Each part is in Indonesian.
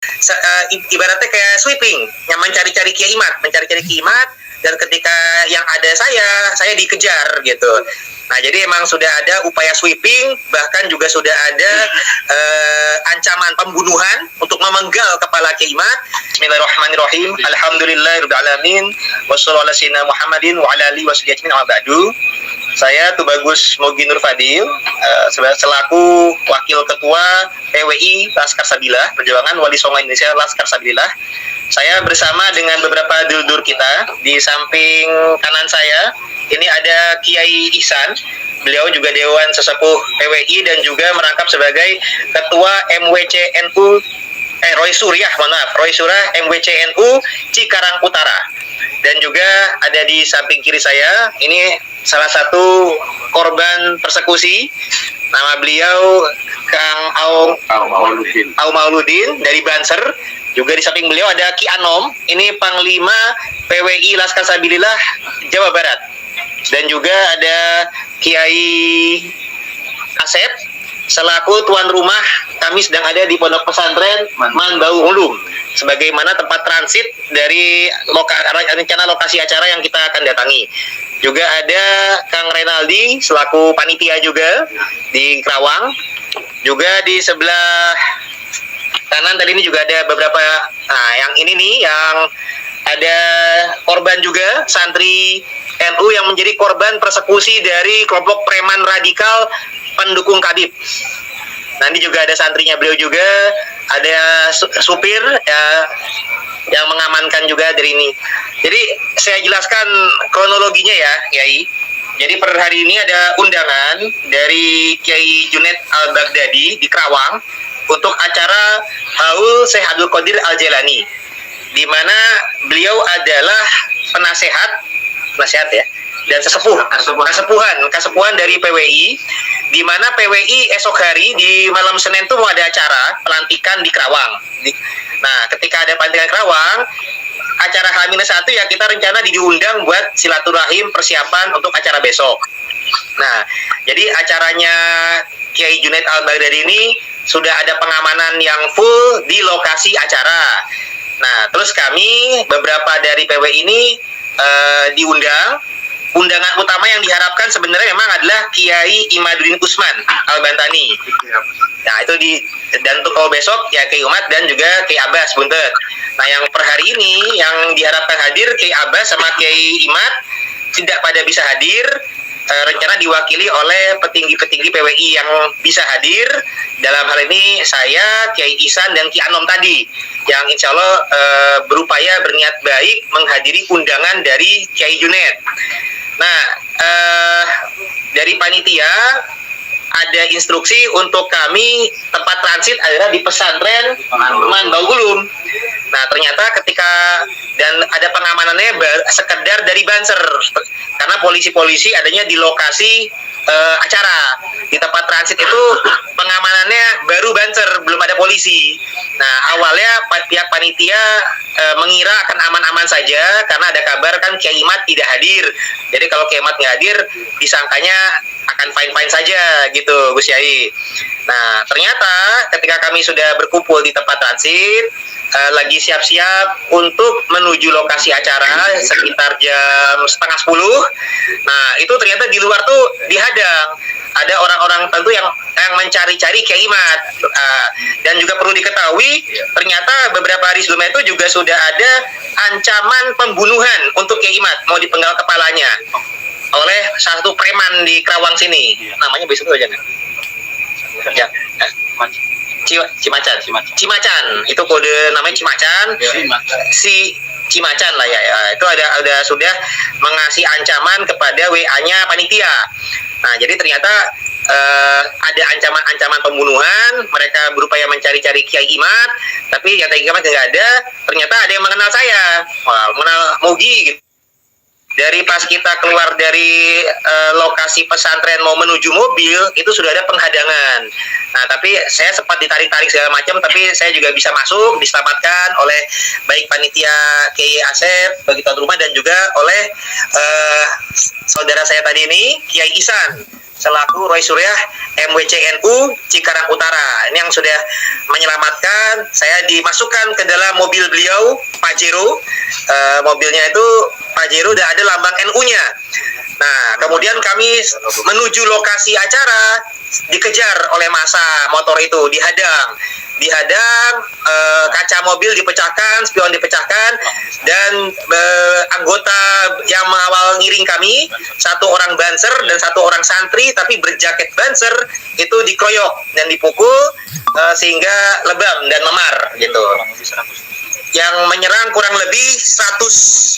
Ibaratnya kayak sweeping, yang mencari-cari Kiai Imat, dan ketika yang ada saya dikejar gitu. Nah, jadi emang sudah ada upaya sweeping, bahkan juga sudah ada ancaman pembunuhan untuk memenggal kepala Kiai Imat. Bismillahirrahmanirrahim. Alhamdulillahirabbil alamin. Wassallallahu ala sayyidina Muhammadin wa ala alihi washabihi ba'du. Saya Tubagus Mogi Nur Fadil, selaku Wakil Ketua PWI Laskar Sabilah, Perjuangan Wali Songo Indonesia Laskar Sabilillah. Saya bersama dengan beberapa dulur kita. Di samping kanan saya, ini ada Kiai Ihsan. Beliau juga Dewan Sesepuh PWI dan juga merangkap sebagai Ketua MWCNU Roy Surah MWCNU Cikarang Utara. Dan juga ada di samping kiri saya, ini salah satu korban persekusi. Nama beliau Kang Aum Mauludin dari Banser. Juga di samping beliau ada Ki Anom, ini Panglima PWI Laskar Sabilillah Jawa Barat. Dan juga ada Kiai Asep selaku tuan rumah kami sedang ada di Pondok Pesantren Manbau Hulu sebagaimana tempat transit dari rencana lokasi acara yang kita akan datangi. Juga ada Kang Renaldi selaku panitia juga di Kerawang. Juga di sebelah kanan tadi ini juga ada beberapa, yang ini nih yang ada korban juga santri NU yang menjadi korban persekusi dari kelompok preman radikal pendukung Kadip. Nanti juga ada santrinya beliau juga, ada supir ya, yang mengamankan juga dari ini. Jadi saya jelaskan kronologinya ya, Kiai. Jadi per hari ini ada undangan dari Kiai Junaid Al-Baghdadi di Kerawang untuk acara Haul Syekh Abdul Qadir Al-Jailani, di mana beliau adalah penasehat ya, dan kesepuhan dari PWI, di mana PWI esok hari di malam Senin itu mau ada acara pelantikan di Kerawang. Nah, ketika ada pelantikan Kerawang, acara H-1 ya kita rencana diundang buat silaturahim persiapan untuk acara besok. Nah, jadi acaranya Kiai Junaid Al-Baghdadi ini sudah ada pengamanan yang full di lokasi acara. Nah, terus kami beberapa dari PWI ini diundang. Undangan utama yang diharapkan sebenarnya memang adalah Kiai Imaduddin Usman Al-Bantani. Nah, itu dan untuk kalau besok ya Kiai Umat dan juga Kiai Abbas Buntet. Nah, yang per hari ini yang diharapkan hadir Kiai Abbas sama Kiai Imat tidak pada bisa hadir. Rencana diwakili oleh petinggi-petinggi PWI yang bisa hadir. Dalam hal ini saya, Kiai Ihsan dan Ki Anom tadi, yang insya Allah berupaya berniat baik menghadiri undangan dari Kiai Junaid. Nah, dari panitia ada instruksi untuk kami tempat transit adalah di pesantren Manbau Ulum. Nah, ternyata ketika dan ada pengamanannya sekedar dari Banser, karena polisi-polisi adanya di lokasi acara. Di tempat transit itu pengamanannya baru Banser, belum ada polisi. Nah, awalnya pihak panitia mengira akan aman-aman saja karena ada kabar kan Kiai Imat tidak hadir. Jadi kalau Kiai Imat nggak hadir, disangkanya akan fine-fine saja gitu, Gus Yai. Nah, ternyata ketika kami sudah berkumpul di tempat transit, lagi siap-siap untuk menuju lokasi acara sekitar jam 9:30. Nah, itu ternyata di luar tuh dihadang. Ada orang-orang tentu yang mencari-cari Kiai Imat. Dan juga perlu diketahui, ternyata beberapa hari sebelumnya itu juga sudah ada ancaman pembunuhan untuk Kiai Imat, mau dipenggal kepalanya oleh salah satu preman di Kerawang sini. Namanya besok itu aja nggak? Ya. Cimacan. Itu kode namanya Cimacan. Si Cimacan lah ya. Itu ada sudah mengasih ancaman kepada WA-nya panitia. Nah, jadi ternyata ada ancaman-ancaman pembunuhan. Mereka berupaya mencari-cari Kiai Imat, tapi ya Kiai Imat nggak ada. Ternyata ada yang mengenal saya, mengenal Mogi gitu. Dari pas kita keluar dari lokasi pesantren mau menuju mobil, itu sudah ada penghadangan. Nah, tapi saya sempat ditarik-tarik segala macam, tapi saya juga bisa masuk, diselamatkan oleh baik panitia Kiai Asep, bagi tuan rumah, dan juga oleh saudara saya tadi ini, Kiai Isan, selaku Roy Suryah MWCNU Cikarang Utara. Ini yang sudah menyelamatkan. Saya dimasukkan ke dalam mobil beliau, Pajero. Mobilnya itu Pajero dan ada lambang NU-nya. Nah, kemudian kami menuju lokasi acara, dikejar oleh massa motor itu, dihadang, kaca mobil dipecahkan, spion dipecahkan, dan anggota yang mengawal ngiring kami, satu orang banser dan satu orang santri tapi berjaket banser, itu dikeroyok dan dipukul sehingga lebam dan memar gitu. Yang menyerang kurang lebih 100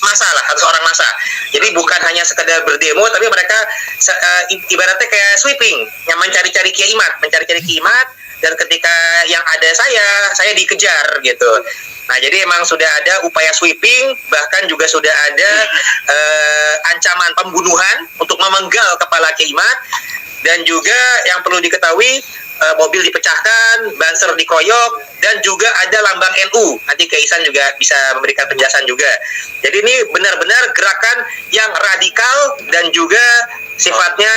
massa lah, 100 orang massa. Jadi bukan hanya sekedar berdemo, tapi mereka ibaratnya kayak sweeping, yang mencari-cari Kiai Imat, dan ketika yang ada saya dikejar gitu. Nah, jadi emang sudah ada upaya sweeping, bahkan juga sudah ada ancaman pembunuhan untuk memenggal kepala Kiai Imat, dan juga yang perlu diketahui, mobil dipecahkan, banser dikoyok, dan juga ada lambang NU. Nanti Kiai Isan juga bisa memberikan penjelasan juga. Jadi ini benar-benar gerakan yang radikal dan juga sifatnya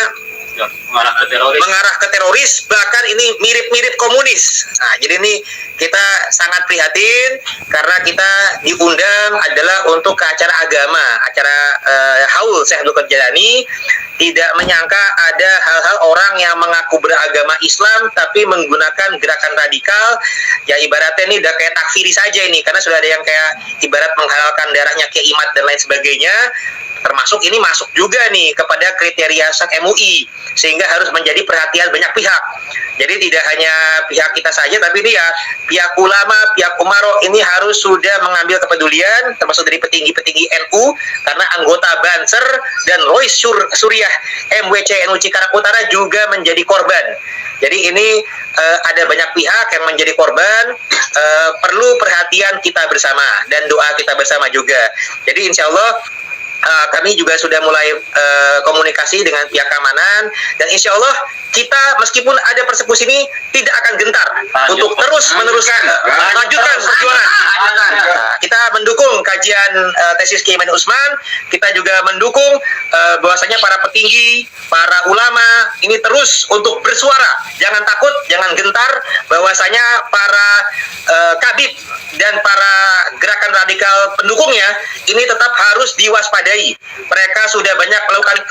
mengarah ke teroris, bahkan ini mirip-mirip komunis. Nah, jadi ini kita sangat prihatin karena kita diundang adalah untuk ke acara agama, acara haul Syekh Abdul Qadir Jailani. Tidak menyangka ada hal-hal orang yang mengaku beragama Islam tapi menggunakan gerakan radikal. Ya ibaratnya ini udah kayak takfiri saja ini, karena sudah ada yang kayak ibarat menghalalkan darahnya Kiai Imat dan lain sebagainya. Termasuk ini masuk juga nih kepada kriteria SAK MUI, sehingga harus menjadi perhatian banyak pihak. Jadi tidak hanya pihak kita saja, tapi ini ya pihak ulama, pihak umaro ini harus sudah mengambil kepedulian, termasuk dari petinggi-petinggi NU, karena anggota Banser dan Roy Suryah MWCNU Cikarang Utara juga menjadi korban. Jadi ini ada banyak pihak yang menjadi korban, perlu perhatian kita bersama dan doa kita bersama juga. Jadi insya Allah kami juga sudah mulai komunikasi dengan pihak keamanan, dan insya Allah kita meskipun ada persekusi ini tidak akan gentar untuk terus meneruskan lanjutkan perjuangan. Kita mendukung kajian tesis Kiai Ma'ruf Usman. Kita juga mendukung bahwasanya para petinggi, para ulama ini terus untuk bersuara. Jangan takut, jangan gentar, bahwasanya para kabid dan para gerakan radikal pendukungnya ini tetap harus diwaspadai. Mereka sudah banyak melakukan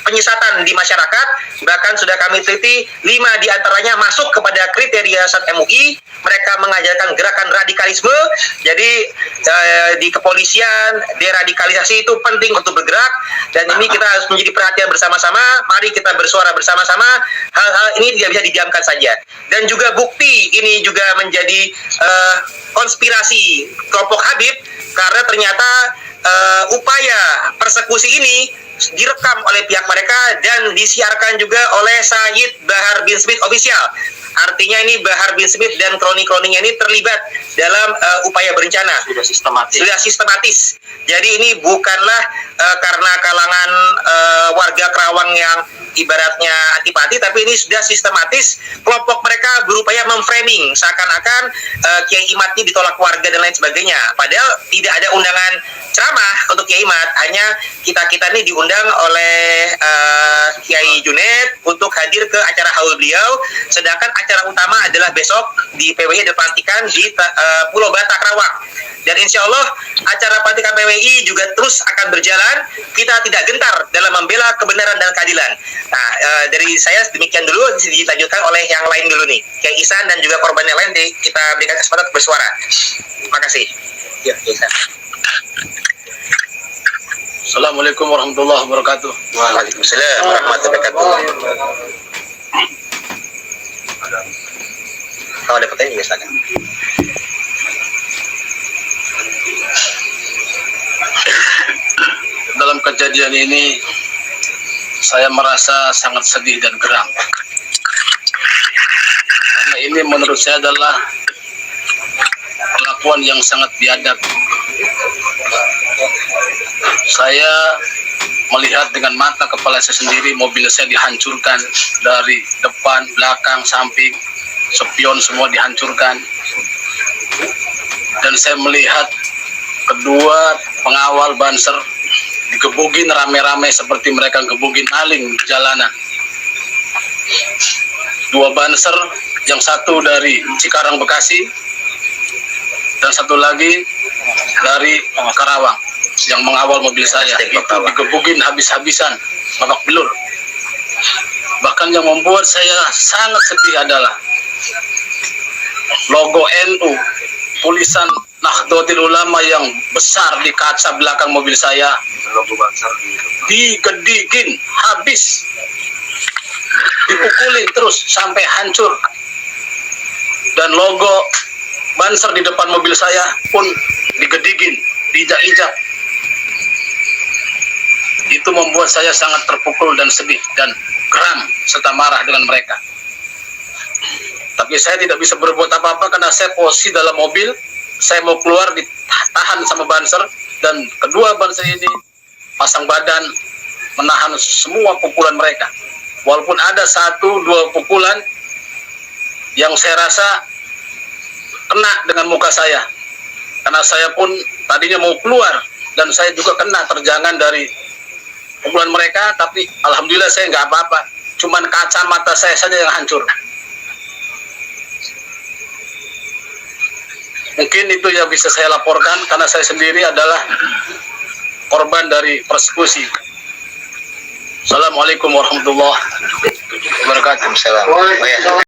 penyesatan di masyarakat, bahkan sudah kami teliti 5 diantaranya masuk kepada kriteria SAK MUI. Mereka mengajarkan gerakan radikalisme. Jadi di kepolisian, deradikalisasi itu penting untuk bergerak, dan ini kita harus menjadi perhatian bersama-sama. Mari kita bersuara bersama-sama. Hal-hal ini tidak bisa didiamkan saja. Dan juga bukti ini juga menjadi konspirasi kelompok Habib, karena ternyata upaya persekusi ini direkam oleh pihak mereka dan disiarkan juga oleh Sayyid Bahar bin Smith Official. Artinya ini Bahar bin Smith dan kroni-kroninya ini terlibat dalam upaya berencana. Sudah sistematis. Jadi ini bukanlah karena kalangan warga Kerawang yang ibaratnya antipati, tapi ini sudah sistematis. Kelompok mereka berupaya memframing seakan-akan Kiai Imat ini ditolak warga dan lain sebagainya. Padahal tidak ada undangan ceramah untuk Kiai Imat, hanya kita ini diundang oleh Kiai Junaid untuk hadir ke acara haul beliau, sedangkan acara utama adalah besok di PWI ada pelantikan di Pulau Bata Kerawang. Dan insya Allah acara pelantikan PWI juga terus akan berjalan. Kita tidak gentar dalam membela kebenaran dan keadilan. Nah, dari saya demikian dulu, dilanjutkan oleh yang lain dulu nih, Kiai Isan dan juga korban yang lain, kita berikan kesempatan untuk bersuara. Terima kasih. Ya, Isan. Assalamualaikum warahmatullahi wabarakatuh. Waalaikumsalam warahmatullahi wabarakatuh. Kalau ada pertanyaan juga silakan. Dalam kejadian ini saya merasa sangat sedih dan geram, karena ini menurut saya adalah perlakuan yang sangat biadab. Saya melihat dengan mata kepala saya sendiri mobil saya dihancurkan dari depan, belakang, samping, spion semua dihancurkan. Dan saya melihat kedua pengawal Banser digebugin rame-rame seperti mereka gebugin maling di jalanan. Dua Banser, yang satu dari Cikarang Bekasi dan satu lagi dari Karawang yang mengawal mobil saya. Itu digebugin habis-habisan, babak belur. Bahkan yang membuat saya sangat sedih adalah logo NU, tulisan Nahdlatul Ulama yang besar di kaca belakang mobil saya digedigin habis, dipukulin terus sampai hancur. Dan logo Banser di depan mobil saya pun digedigin, diinjak-injak. Itu membuat saya sangat terpukul dan sedih dan geram serta marah dengan mereka. Tapi saya tidak bisa berbuat apa-apa karena saya posisi dalam mobil. Saya mau keluar, ditahan sama Banser, dan kedua Banser ini pasang badan menahan semua pukulan mereka. Walaupun ada 1-2 pukulan yang saya rasa kena dengan muka saya, karena saya pun tadinya mau keluar dan saya juga kena terjangan dari pukulan mereka. Tapi alhamdulillah saya nggak apa-apa, cuman kacamata saya saja yang hancur. Mungkin itu yang bisa saya laporkan karena saya sendiri adalah korban dari persekusi. Assalamualaikum warahmatullahi wabarakatuh.